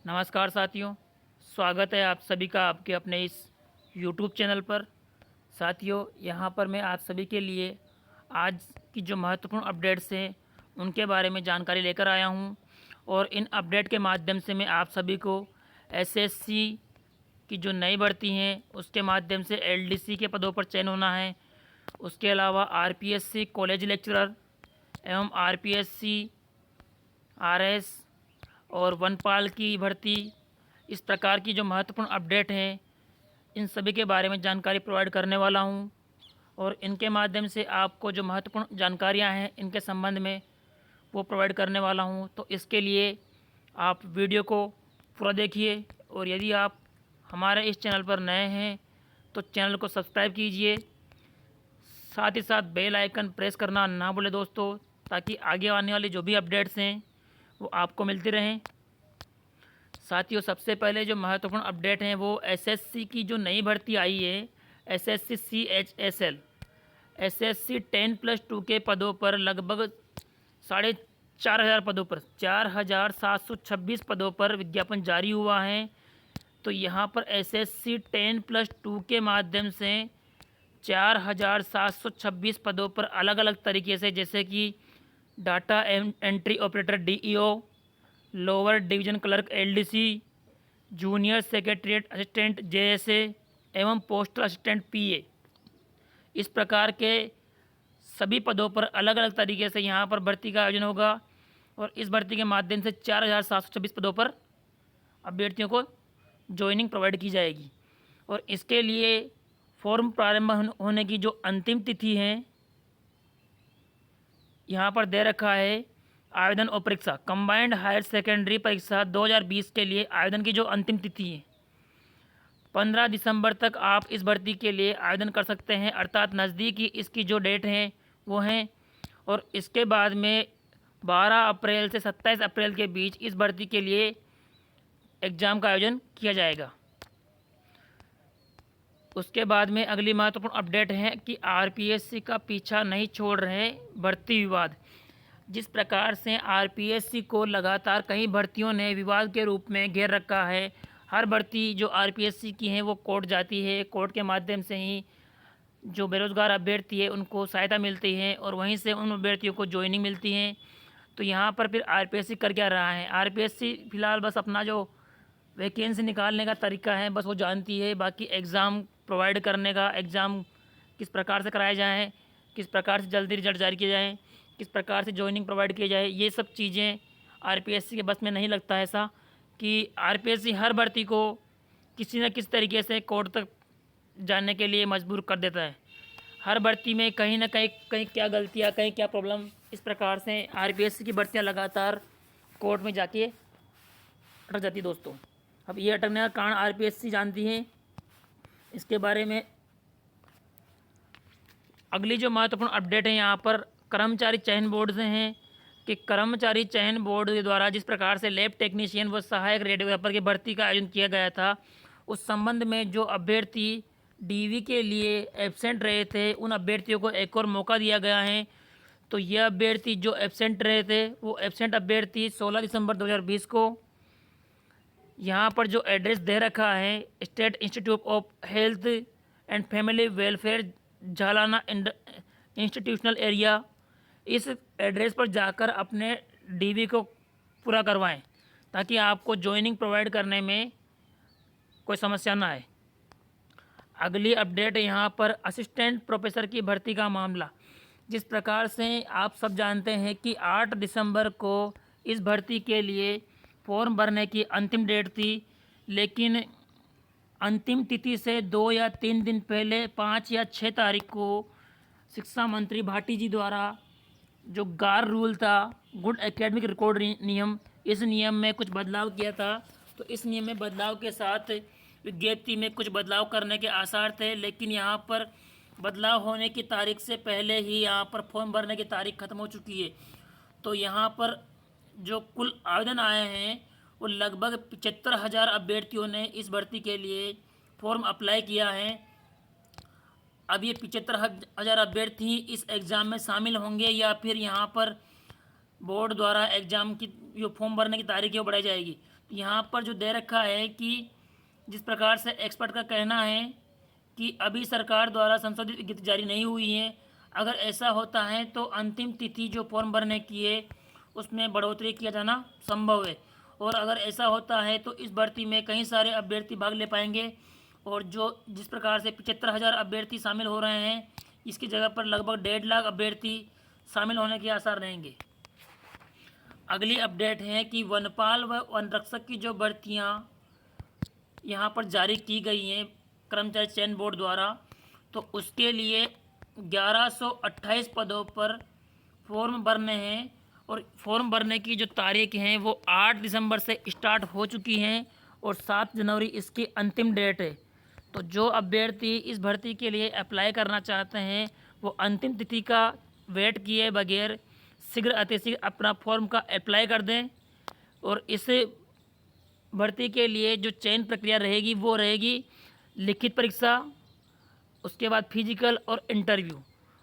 नमस्कार साथियों, स्वागत है आप सभी का आपके अपने इस YouTube चैनल पर। साथियों, यहाँ पर मैं आप सभी के लिए आज की जो महत्वपूर्ण अपडेट्स हैं उनके बारे में जानकारी लेकर आया हूँ और इन अपडेट के माध्यम से मैं आप सभी को एसएससी की जो नई भर्ती हैं उसके माध्यम से एलडीसी के पदों पर चयन होना है। उसके अलावा आरपीएससी कॉलेज लेक्चरर एवं आरपीएससी आरएस और वनपाल की भर्ती, इस प्रकार की जो महत्वपूर्ण अपडेट हैं इन सभी के बारे में जानकारी प्रोवाइड करने वाला हूं और इनके माध्यम से आपको जो महत्वपूर्ण जानकारियां हैं इनके संबंध में वो प्रोवाइड करने वाला हूं। तो इसके लिए आप वीडियो को पूरा देखिए और यदि आप हमारे इस चैनल पर नए हैं तो चैनल को सब्सक्राइब कीजिए, साथ ही साथ बेल आइकन प्रेस करना ना भूलें दोस्तों, ताकि आगे आने वाली जो भी अपडेट्स हैं वो आपको मिलती रहें। साथियों, सबसे पहले जो महत्वपूर्ण अपडेट हैं वो एसएससी की जो नई भर्ती आई है, एसएससी CHSL, एसएससी 10+2 के पदों पर लगभग 4,500 पदों पर 4,726 पदों पर विज्ञापन जारी हुआ है। तो यहाँ पर एसएससी 10+2 के माध्यम से 4,726 पदों पर अलग अलग तरीके से, जैसे कि data entry operator DEO, lower division clerk LDC, junior secretariat assistant JSA एवं पोस्टल असिस्टेंट PA, इस प्रकार के सभी पदों पर अलग अलग तरीके से यहाँ पर भर्ती का आयोजन होगा और इस भर्ती के माध्यम से 4,726 पदों पर अभ्यर्थियों को ज्वाइनिंग प्रोवाइड की जाएगी। और इसके लिए फॉर्म प्रारंभ होने की जो अंतिम तिथि है यहाँ पर दे रखा है। आवेदन और परीक्षा, कंबाइंड हायर सेकेंडरी परीक्षा 2020 के लिए आवेदन की जो अंतिम तिथि है 15 दिसंबर तक आप इस भर्ती के लिए आवेदन कर सकते हैं, अर्थात नज़दीकी इसकी जो डेट है वो हैं। और इसके बाद में 12 अप्रैल से 27 अप्रैल के बीच इस भर्ती के लिए एग्ज़ाम का आयोजन किया जाएगा। उसके बाद में अगली महत्वपूर्ण अपडेट है कि आरपीएससी का पीछा नहीं छोड़ रहे भर्ती विवाद। जिस प्रकार से आरपीएससी को लगातार कई भर्तियों ने विवाद के रूप में घेर रखा है, हर भर्ती जो आरपीएससी की है वो कोर्ट जाती है, कोर्ट के माध्यम से ही जो बेरोज़गार अभ्यर्थी है उनको सहायता मिलती है और वहीं से उन अभ्यर्थियों को ज्वाइनिंग मिलती है। तो यहाँ पर फिर आरपीएससी कर क्या रहा है, आरपीएससी फ़िलहाल बस अपना जो वैकेंसी निकालने का तरीका है बस वो जानती है, बाकी एग्ज़ाम प्रोवाइड करने का, एग्ज़ाम किस प्रकार से कराए जाएँ, किस प्रकार से जल्दी रिजल्ट जारी किए जाएँ, किस प्रकार से ज्वाइनिंग प्रोवाइड किए जाए, ये सब चीज़ें आरपीएससी के बस में नहीं लगता है। ऐसा कि आरपीएससी हर भर्ती को किसी न किसी तरीके से कोर्ट तक जाने के लिए मजबूर कर देता है। हर भर्ती में कहीं ना कहीं क्या गलतियाँ, कहीं क्या प्रॉब्लम, इस प्रकार से आरपीएससी की भर्तियाँ लगातार कोर्ट में जाके अटक जाती है दोस्तों। अब ये अटकने का कारण आरपीएससी जानती है। इसके बारे में अगली जो महत्वपूर्ण अपडेट है यहाँ पर कर्मचारी चयन बोर्ड से हैं कि कर्मचारी चयन बोर्ड के द्वारा जिस प्रकार से लैब टेक्नीशियन व सहायक रेडियोग्राफर की भर्ती का आयोजन किया गया था, उस संबंध में जो अभ्यर्थी डीवी के लिए एब्सेंट रहे थे उन अभ्यर्थियों को एक और मौका दिया गया है। तो यह अभ्यर्थी जो एब्सेंट रहे थे वो एब्सेंट अभ्यर्थी 16 दिसंबर 2020 को यहाँ पर जो एड्रेस दे रखा है, state institute of health and family welfare Jhalana institutional area, इस एड्रेस पर जाकर अपने डीवी को पूरा करवाएं ताकि आपको ज्वाइनिंग प्रोवाइड करने में कोई समस्या ना आए। अगली अपडेट यहाँ पर असिस्टेंट प्रोफेसर की भर्ती का मामला। जिस प्रकार से आप सब जानते हैं कि 8 दिसंबर को इस भर्ती के लिए फॉर्म भरने की अंतिम डेट थी, लेकिन अंतिम तिथि से 2 या 3 दिन पहले 5 या 6 तारीख को शिक्षा मंत्री भाटी जी द्वारा जो गार रूल था, गुड एकेडमिक रिकॉर्ड नियम, इस नियम में कुछ बदलाव किया था। तो इस नियम में बदलाव के साथ विज्ञप्ति में कुछ बदलाव करने के आसार थे, लेकिन यहाँ पर बदलाव होने की तारीख से पहले ही यहाँ पर फॉर्म भरने की तारीख ख़त्म हो चुकी है। तो यहाँ पर जो कुल आवेदन आए हैं वो लगभग 75,000 अभ्यर्थियों ने इस भर्ती के लिए फॉर्म अप्लाई किया है। अब ये 75,000 अभ्यर्थी इस एग्ज़ाम में शामिल होंगे या फिर यहाँ पर बोर्ड द्वारा एग्ज़ाम की जो फॉर्म भरने की तारीख है वो बढ़ाई जाएगी। यहाँ पर जो दे रखा है कि जिस प्रकार से एक्सपर्ट का कहना है कि अभी सरकार द्वारा संशोधित विज्ञप्ति जारी नहीं हुई है। अगर ऐसा होता है तो अंतिम तिथि जो फॉर्म भरने की है उसमें बढ़ोतरी किया जाना संभव है। और अगर ऐसा होता है तो इस भर्ती में कई सारे अभ्यर्थी भाग ले पाएंगे और जो जिस प्रकार से 75,000 अभ्यर्थी शामिल हो रहे हैं, इसकी जगह पर लगभग 1.5 लाख अभ्यर्थी शामिल होने के आसार रहेंगे। अगली अपडेट है कि वनपाल व वनरक्षक की जो भर्तियां यहाँ पर जारी की गई हैं कर्मचारी चयन बोर्ड द्वारा, तो उसके लिए 1128 पदों पर फॉर्म भरने हैं। और फॉर्म भरने की जो तारीख हैं वो 8 दिसंबर से स्टार्ट हो चुकी हैं और 7 जनवरी इसकी अंतिम डेट है। तो जो अभ्यर्थी इस भर्ती के लिए अप्लाई करना चाहते हैं वो अंतिम तिथि का वेट किए बगैर शीघ्र अतिशीघ्र अपना फॉर्म का अप्लाई कर दें। और इस भर्ती के लिए जो चयन प्रक्रिया रहेगी वो रहेगी लिखित परीक्षा, उसके बाद फिजिकल और इंटरव्यू।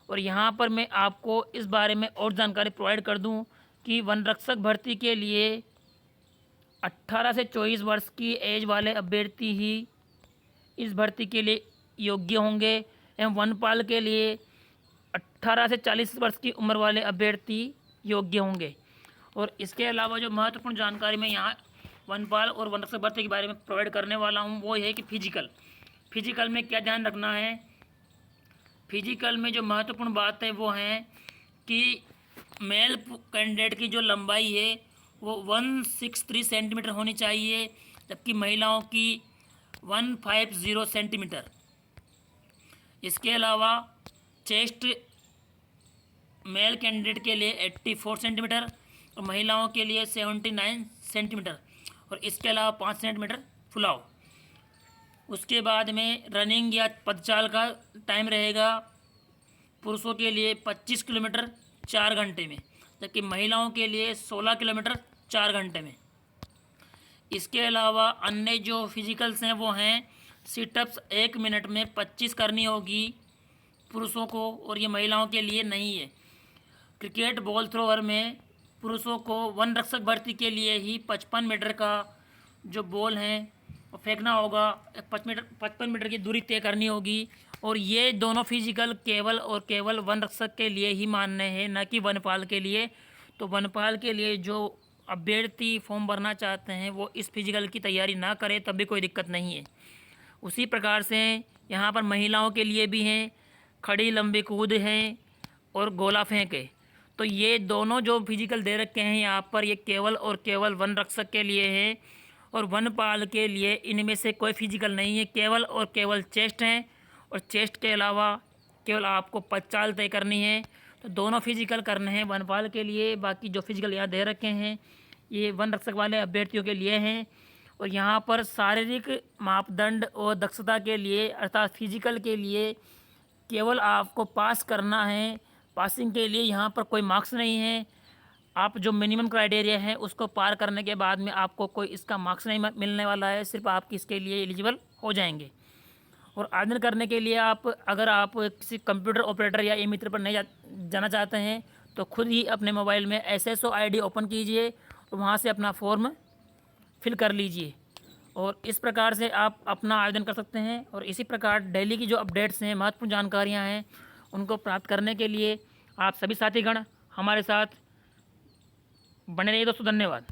और यहाँ पर मैं आपको इस बारे में और जानकारी प्रोवाइड कर दूँ कि वन रक्षक भर्ती के लिए 18 से 24 वर्ष की एज वाले अभ्यर्थी ही इस भर्ती के लिए योग्य होंगे एवं वनपाल के लिए 18 से 40 वर्ष की उम्र वाले अभ्यर्थी योग्य होंगे। और इसके अलावा जो महत्वपूर्ण जानकारी मैं यहाँ वनपाल और वनरक्षक भर्ती के बारे में प्रोवाइड करने वाला हूँ वो है कि फिजिकल में क्या ध्यान रखना है। फिजिकल में जो महत्वपूर्ण बात है वो है कि मेल कैंडिडेट की जो लंबाई है वो 163 सेंटीमीटर होनी चाहिए, जबकि महिलाओं की 150 सेंटीमीटर। इसके अलावा चेस्ट मेल कैंडिडेट के लिए 84 सेंटीमीटर और महिलाओं के लिए 79 सेंटीमीटर और इसके अलावा 5 सेंटीमीटर फुलाव। उसके बाद में रनिंग या पदचाल का टाइम रहेगा पुरुषों के लिए 25 किलोमीटर 4 घंटे में, जबकि महिलाओं के लिए 16 किलोमीटर 4 घंटे में। इसके अलावा अन्य जो फिजिकल्स हैं वो हैं सिटअप्स 1 मिनट में 25 करनी होगी पुरुषों को और ये महिलाओं के लिए नहीं है। क्रिकेट बॉल थ्रोअर में पुरुषों को वन रक्षक भर्ती के लिए ही 55 मीटर का जो बॉल है वो फेंकना होगा, 55 मीटर की दूरी तय करनी होगी। और ये दोनों फिजिकल केवल और केवल वन रक्षक के लिए ही मान्य है, न कि वनपाल के लिए। तो वनपाल के लिए जो अभ्यर्थी फॉर्म भरना चाहते हैं वो इस फिजिकल की तैयारी ना करें तब भी कोई दिक्कत नहीं है। उसी प्रकार से यहाँ पर महिलाओं के लिए भी हैं, खड़ी लंबी कूद हैं और गोला फेंक है। तो ये दोनों जो फिजिकल दे रखे हैं यहाँ पर ये केवल और केवल वन रक्षक के लिए है और वनपाल के लिए इनमें से कोई फिजिकल नहीं है, केवल और केवल चेस्ट हैं। और चेस्ट के अलावा केवल आपको पदचाल तय करनी है। तो दोनों फिजिकल करने हैं वनपाल के लिए। बाकी जो फिजिकल यहाँ दे रखे हैं ये वन रक्षक वाले अभ्यर्थियों के लिए हैं। और यहाँ पर शारीरिक मापदंड और दक्षता के लिए अर्थात फिजिकल के लिए केवल आपको पास करना है। पासिंग के लिए यहाँ पर कोई मार्क्स नहीं है। आप जो मिनिमम क्राइटेरिया है उसको पार करने के बाद में आपको कोई इसका मार्क्स नहीं मिलने वाला है, सिर्फ आप इसके लिए एलिजिबल हो जाएंगे। और आवेदन करने के लिए अगर आप किसी कंप्यूटर ऑपरेटर या ई मित्र पर नहीं जाना चाहते हैं तो खुद ही अपने मोबाइल में SSO ID ओपन कीजिए और वहाँ से अपना फॉर्म फिल कर लीजिए। और इस प्रकार से आप अपना आवेदन कर सकते हैं। और इसी प्रकार डेली की जो अपडेट्स हैं, महत्वपूर्ण जानकारियाँ हैं, उनको प्राप्त करने के लिए आप सभी साथीगण हमारे साथ बने रहिए दोस्तों। धन्यवाद।